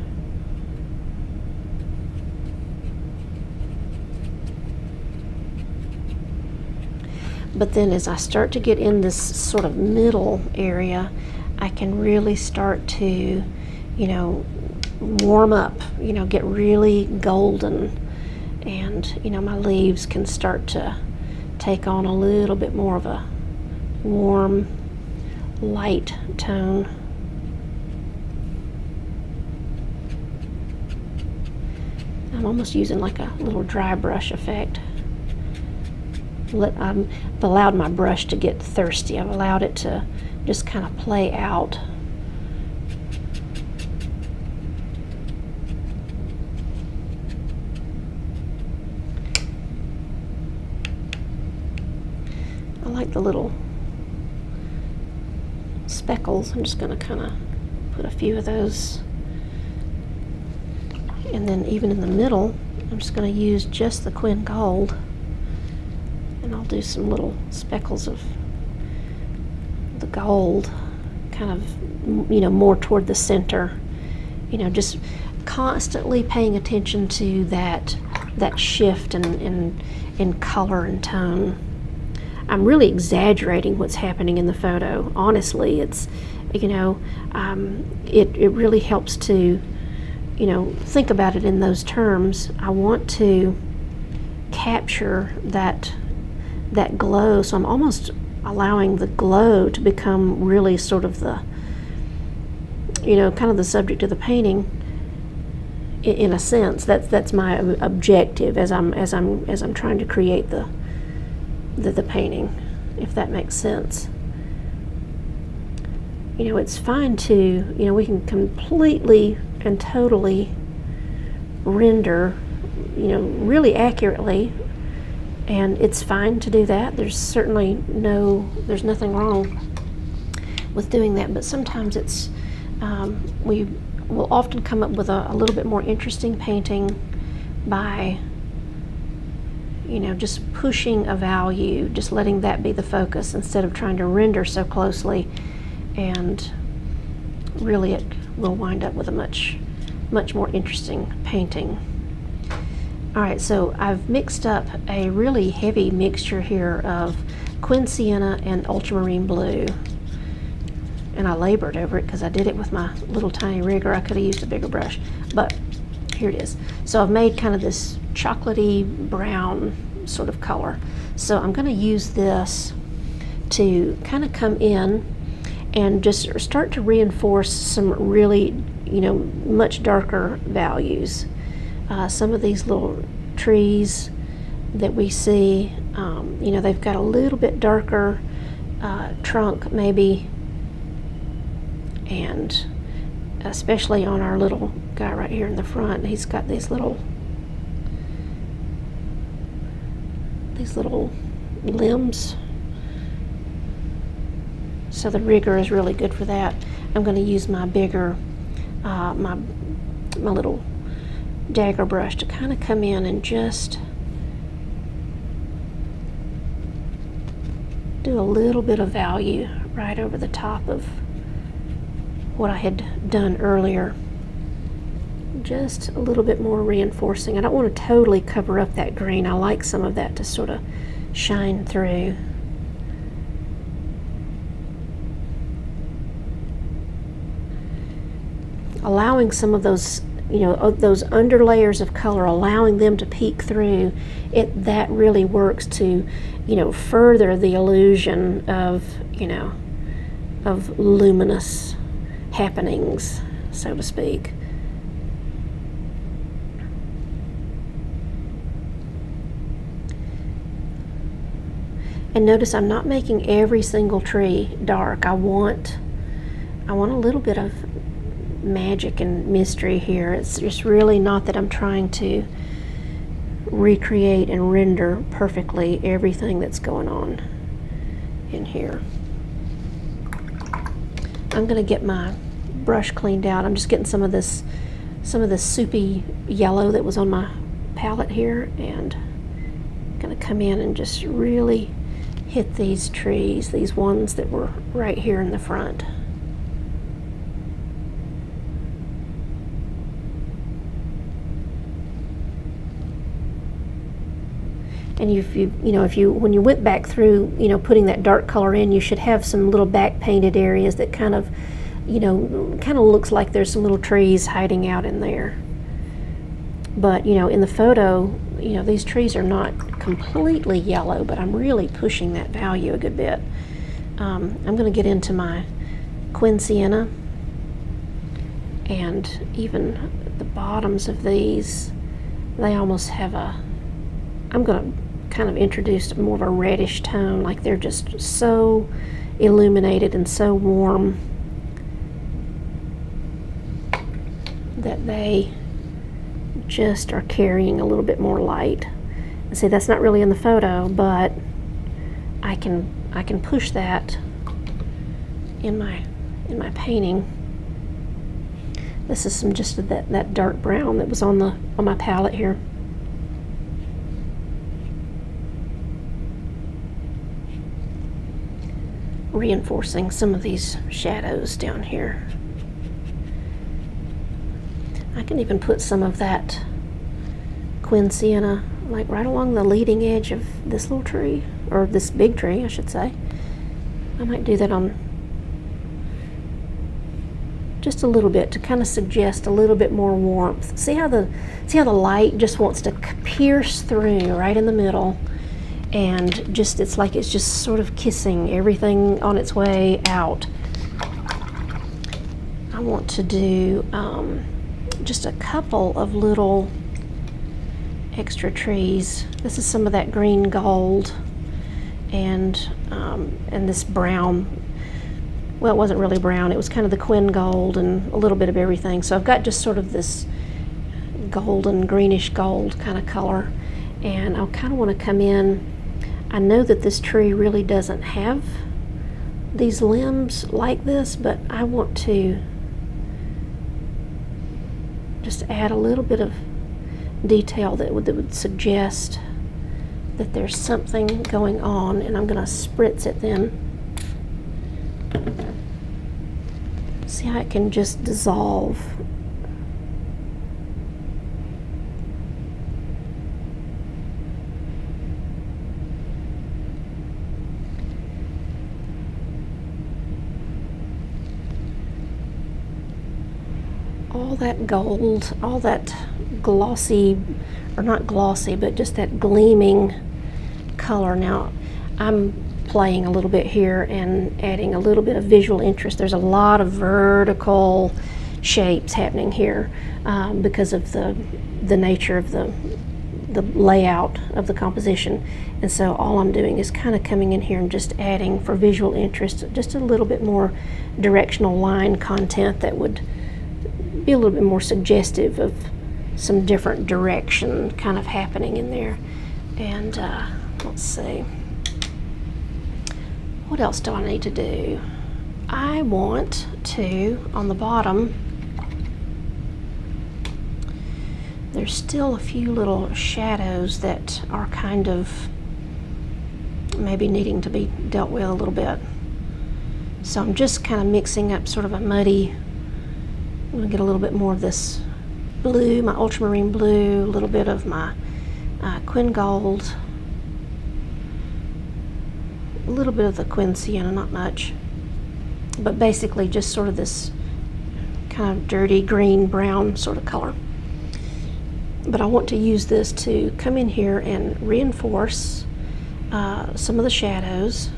But then as I start to get in this sort of middle area, I can really start to, you know, warm up, you know, get really golden, and, you know, my leaves can start to take on a little bit more of a warm, light tone. I'm almost using like a little dry brush effect. I've allowed my brush to get thirsty. I've allowed it to just kind of play out. I like the little speckles. I'm just going to kind of put a few of those. And then even in the middle, I'm just going to use just the Quin Gold. And I'll do some little speckles of the gold, kind of, you know, more toward the center. You know, just constantly paying attention to that shift in color and tone. I'm really exaggerating what's happening in the photo. Honestly, it's, you know, it really helps to, you know, think about it in those terms. I want to capture that glow, so I'm almost allowing the glow to become really sort of the, you know, kind of the subject of the painting. In a sense, that's my objective as I'm trying to create the painting, if that makes sense. You know, it's fine to, you know, we can completely and totally render, you know, really accurately. And it's fine to do that. There's certainly there's nothing wrong with doing that. But sometimes it's, we will often come up with a little bit more interesting painting by, you know, just pushing a value, just letting that be the focus instead of trying to render so closely. And really it will wind up with a much more interesting painting. All right, so I've mixed up a really heavy mixture here of Quin Sienna and Ultramarine Blue. And I labored over it because I did it with my little tiny rigger. I could have used a bigger brush, but here it is. So I've made kind of this chocolatey brown sort of color. So I'm going to use this to kind of come in and just start to reinforce some really, much darker values. Some of these little trees that we see, they've got a little bit darker trunk maybe, and especially on our little guy right here in the front, he's got these little limbs. So the rigger is really good for that. I'm going to use my bigger, my little dagger brush to kind of come in and just do a little bit of value right over the top of what I had done earlier. Just a little bit more reinforcing. I don't want to totally cover up that green. I like some of that to sort of shine through. Allowing some of those, those under layers of color, allowing them to peek through, that really works to, further the illusion of, of luminous happenings, so to speak. And notice I'm not making every single tree dark. I want a little bit of magic and mystery here. It's just really not that I'm trying to recreate and render perfectly everything that's going on in here. I'm going to get my brush cleaned out. I'm just getting some of this soupy yellow that was on my palette here, and I'm going to come in and just really hit these trees, these ones that were right here in the front. And when you went back through, putting that dark color in, you should have some little back painted areas that kind of looks like there's some little trees hiding out in there. But, in the photo, these trees are not completely yellow, but I'm really pushing that value a good bit. I'm going to get into my Quin Sienna, and even the bottoms of these, they almost have I'm going to kind of introduce more of a reddish tone, like they're just so illuminated and so warm that they just are carrying a little bit more light. And see, that's not really in the photo, but I can push that in my painting. This is some just of that dark brown that was on my palette here. Reinforcing some of these shadows down here. I can even put some of that Quin Sienna like right along the leading edge of this little tree, or this big tree, I should say. I might do that on just a little bit to kind of suggest a little bit more warmth. See how the light just wants to pierce through right in the middle, and just it's like it's just sort of kissing everything on its way out. I want to do just a couple of little extra trees. This is some of that green gold and this brown. Well, it wasn't really brown, it was kind of the Quin gold and a little bit of everything. So I've got just sort of this golden, greenish gold kind of color, and I kind of want to come in. I know that this tree really doesn't have these limbs like this, but I want to just add a little bit of detail that would suggest that there's something going on, and I'm going to spritz it then. See how it can just dissolve. all that gold, all that glossy, or not glossy, but just that gleaming color. Now, I'm playing a little bit here and adding a little bit of visual interest. There's a lot of vertical shapes happening here because of the nature of the layout of the composition. And so all I'm doing is kind of coming in here and just adding, for visual interest, just a little bit more directional line content that would be a little bit more suggestive of some different direction kind of happening in there. And let's see, what else do I need to do? I want to, on the bottom, there's still a few little shadows that are kind of maybe needing to be dealt with a little bit. So I'm just kind of mixing up sort of a muddy, I'm going to get a little bit more of this blue, my ultramarine blue, a little bit of my Quin Gold, a little bit of the Quin Sienna, not much, but basically just sort of this kind of dirty green brown sort of color. But I want to use this to come in here and reinforce some of the shadows.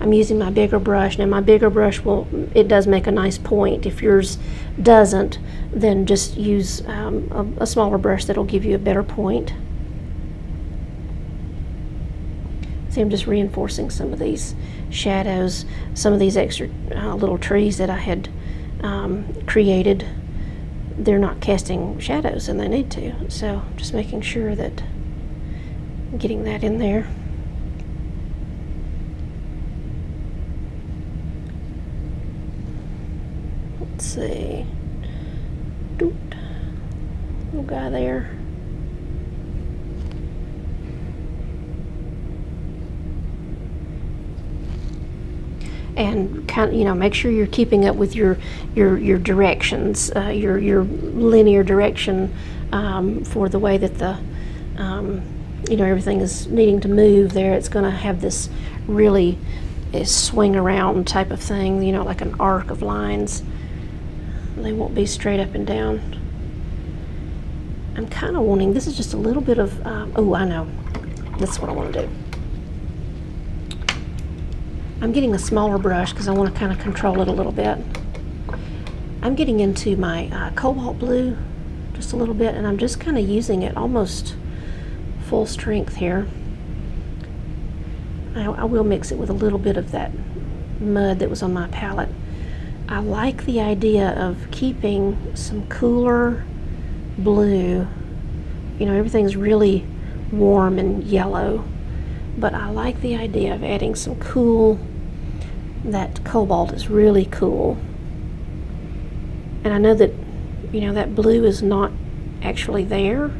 I'm using my bigger brush. Now my bigger brush it does make a nice point. If yours doesn't, then just use a smaller brush that'll give you a better point. See, I'm just reinforcing some of these shadows, some of these extra little trees that I had created. They're not casting shadows and they need to. So just making sure that I'm getting that in there. Let's see. Doot. Little guy there. And kind of, you know, make sure you're keeping up with your directions, your linear direction for the way that the you know, everything is needing to move there. It's going to have this really swing around type of thing, you know, like an arc of lines. They won't be straight up and down. I'm kind of wanting, this is just a little bit of, oh, I know, that's what I want to do. I'm getting a smaller brush because I want to kind of control it a little bit. I'm getting into my cobalt blue just a little bit, and I'm just kind of using it almost full strength here. I will mix it with a little bit of that mud that was on my palette. I like the idea of keeping some cooler blue. You know, everything's really warm and yellow, but I like the idea of adding some cool. That cobalt is really cool. And I know that, you know, that blue is not actually there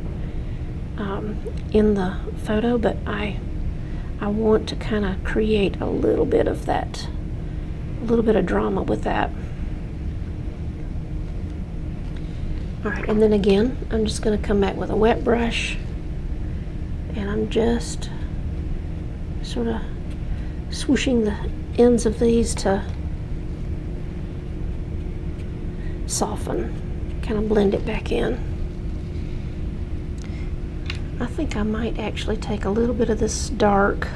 in the photo, but I want to kind of create a little bit of that, a little bit of drama with that. All right, and then again, I'm just going to come back with a wet brush, and I'm just sort of swooshing the ends of these to soften, kind of blend it back in. I think I might actually take a little bit of this dark,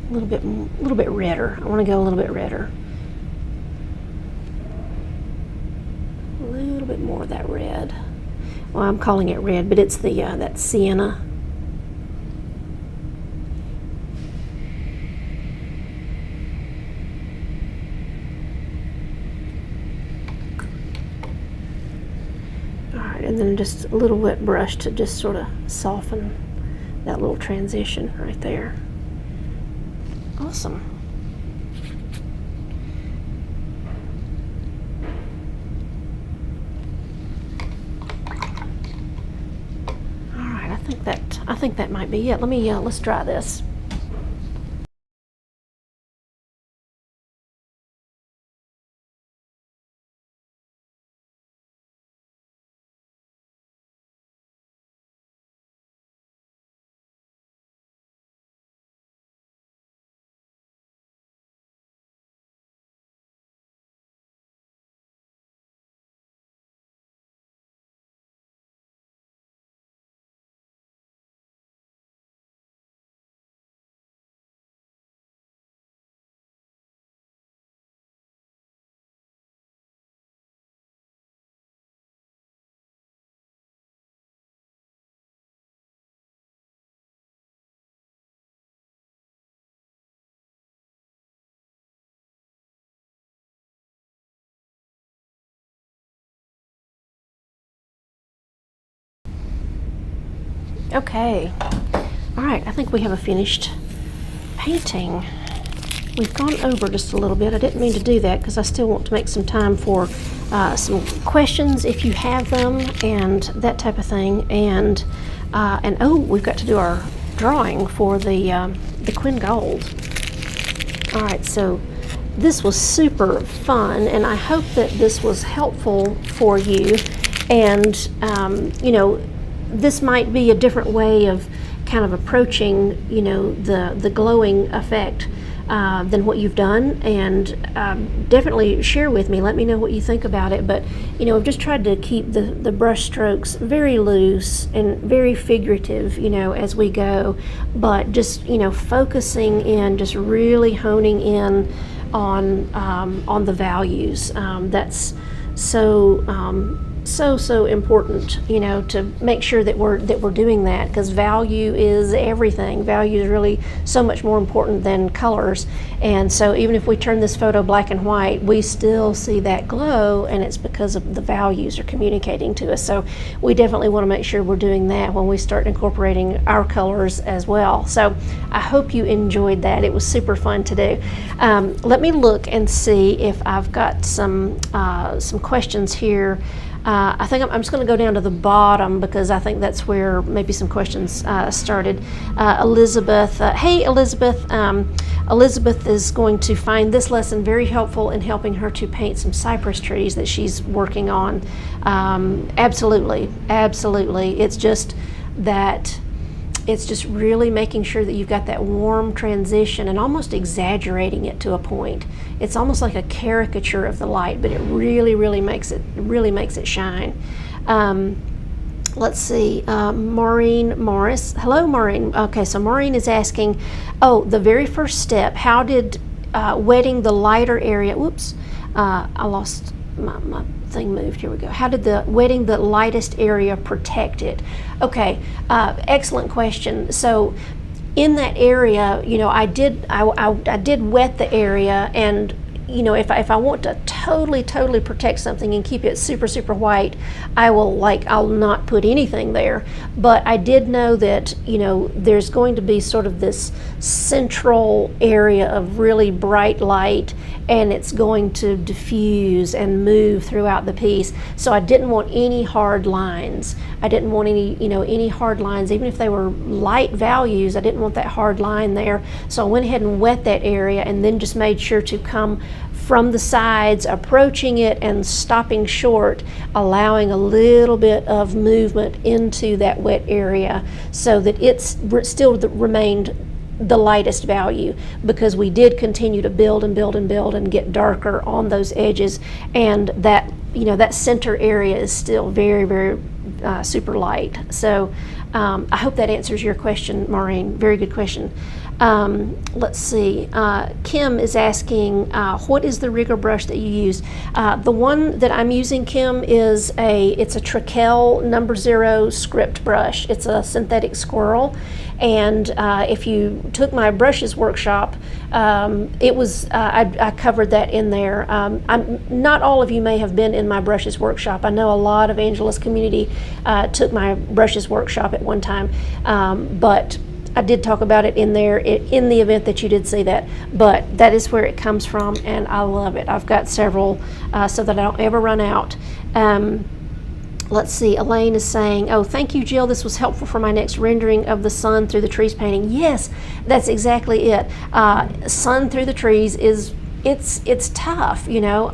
a little bit redder. I want to go a little bit redder. A little bit more of that red. Well, I'm calling it red, but it's the that sienna. And then just a little wet brush to just sort of soften that little transition right there. Awesome. All right, I think that might be it. Let's try this. Okay. All right, I think we have a finished painting. We've gone over just a little bit. I didn't mean to do that because I still want to make some time for some questions if you have them and that type of thing. And oh, we've got to do our drawing for the Quinn Gold. All right, so this was super fun, and I hope that this was helpful for you. And you know, this might be a different way of kind of approaching, you know, the glowing effect than what you've done, and definitely share with me. Let me know what you think about it. But you know, I've just tried to keep the brush strokes very loose and very figurative, you know, as we go, but just, you know, focusing in, just really honing in on the values. That's so important, you know, to make sure that we're doing that, because value is everything. Value is really so much more important than colors. And so even if we turn this photo black and white, we still see that glow, and it's because of the values are communicating to us. So we definitely want to make sure we're doing that when we start incorporating our colors as well. So I hope you enjoyed that. It was super fun to do. Let me look and see if I've got some questions here. I think I'm just going to go down to the bottom because I think that's where maybe some questions started. Elizabeth, hey Elizabeth. Elizabeth is going to find this lesson very helpful in helping her to paint some cypress trees that she's working on. Absolutely. It's just that it's just really making sure that you've got that warm transition and almost exaggerating it to a point. It's almost like a caricature of the light, but it really makes it shine. Let's see, Maureen Morris. Hello, Maureen. Okay, so Maureen is asking, oh, the very first step, how did wetting the lighter area, whoops, I lost my thing moved. Here we go. How did the wetting the lightest area protect it? Okay, excellent question. So in that area, you know, I did wet the area, and you know, if I want to totally protect something and keep it super white, I'll not put anything there. But I did know that, you know, there's going to be sort of this central area of really bright light, and it's going to diffuse and move throughout the piece. So I didn't want any hard lines. I didn't want any hard lines, even if they were light values. I didn't want that hard line there. So I went ahead and wet that area, and then just made sure to come from the sides, approaching it and stopping short, allowing a little bit of movement into that wet area so that it's still remained the lightest value, because we did continue to build and get darker on those edges, and that, you know, that center area is still very super light. So I hope that answers your question, Maureen. Very good question. Let's see, Kim is asking, what is the rigger brush that you use? The one that I'm using, Kim, is it's a Trekell No. 0 script brush. It's a synthetic squirrel, and if you took my brushes workshop, it was I covered that in there. Not all of you may have been in my brushes workshop. I know a lot of Angela's community took my brushes workshop at one time, but I did talk about it in there in the event that you did see that. But that is where it comes from, and I love it. I've got several so that I don't ever run out. Let's see, Elaine is saying, oh, thank you, Jill. This was helpful for my next rendering of the sun through the trees painting. Yes, that's exactly it. Sun through the trees it's tough, you know,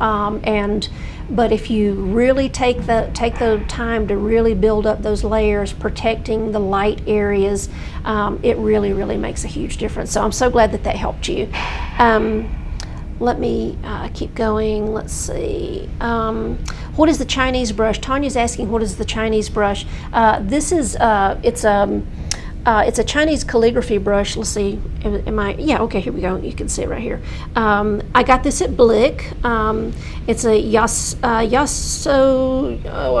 but if you really take the time to really build up those layers, protecting the light areas, it really makes a huge difference. So I'm so glad that helped you. Let me keep going. Let's see. What is the Chinese brush? Tanya's asking, what is the Chinese brush? This is it's a Chinese calligraphy brush. Let's see, yeah, okay, here we go. You can see it right here. I got this at Blick. It's a I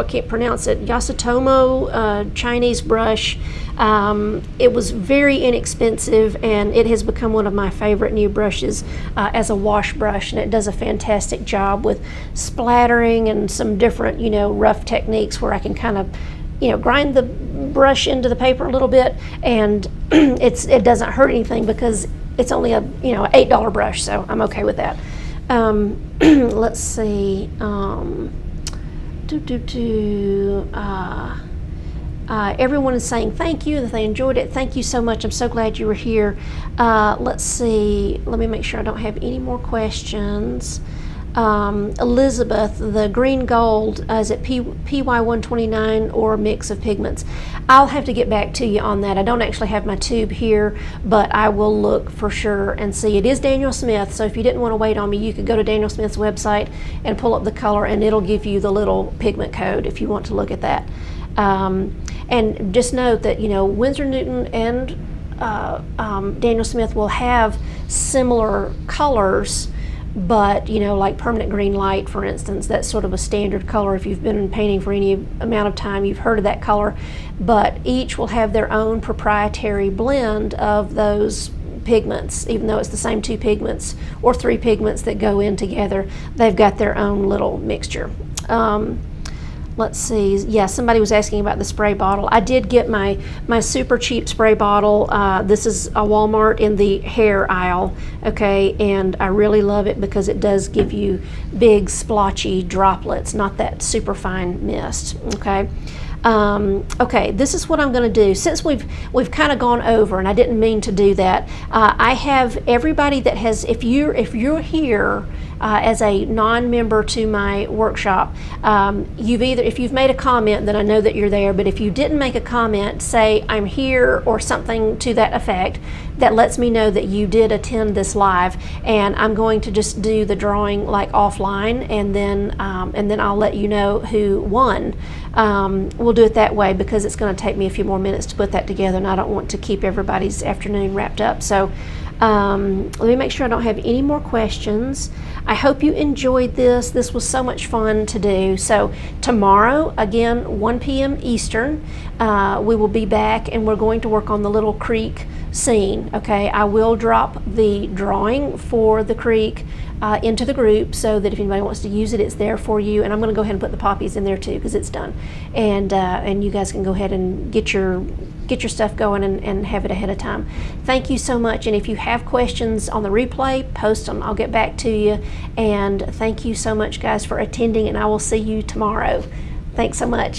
can't pronounce it, Yasutomo Chinese brush. It was very inexpensive, and it has become one of my favorite new brushes as a wash brush, and it does a fantastic job with splattering and some different, you know, rough techniques where I can kind of grind the brush into the paper a little bit, and it doesn't hurt anything because it's only a $8 brush, so I'm okay with that. Let's see. Everyone is saying thank you, that they enjoyed it. Thank you so much. I'm so glad you were here. Let's see. Let me make sure I don't have any more questions. Elizabeth, the green gold, is it PY129 or a mix of pigments? I'll have to get back to you on that. I don't actually have my tube here, but I will look for sure and see. It is Daniel Smith, so if you didn't want to wait on me, you could go to Daniel Smith's website and pull up the color, and it'll give you the little pigment code if you want to look at that. And just note that, Winsor Newton and Daniel Smith will have similar colors, but like permanent green light, for instance, that's sort of a standard color. If you've been painting for any amount of time, you've heard of that color, but each will have their own proprietary blend of those pigments. Even though it's the same 2 pigments or 3 pigments that go in together, they've got their own little mixture. Let's see. Yeah, somebody was asking about the spray bottle. I did get my super cheap spray bottle. This is a Walmart in the hair aisle, okay, and I really love it because it does give you big splotchy droplets, not that super fine mist, okay. Okay, this is what I'm going to do. Since we've kind of gone over, and I didn't mean to do that, I have everybody that has, if you're here as a non-member to my workshop, if you've made a comment, then I know that you're there, but if you didn't make a comment, say I'm here or something to that effect, that lets me know that you did attend this live, and I'm going to just do the drawing like offline, and then I'll let you know who won. We'll do it that way because it's going to take me a few more minutes to put that together, and I don't want to keep everybody's afternoon wrapped up. So let me make sure I don't have any more questions. I hope you enjoyed this. This was so much fun to do. So tomorrow, again, 1 p.m. Eastern, we will be back, and we're going to work on the little creek scene. Okay, I will drop the drawing for the creek into the group so that if anybody wants to use it, it's there for you. And I'm going to go ahead and put the poppies in there too because it's done, and you guys can go ahead and get your stuff going and have it ahead of time. Thank you so much, and if you have questions on the replay, post them. I'll get back to you, and thank you so much, guys, for attending, and I will see you tomorrow. Thanks so much.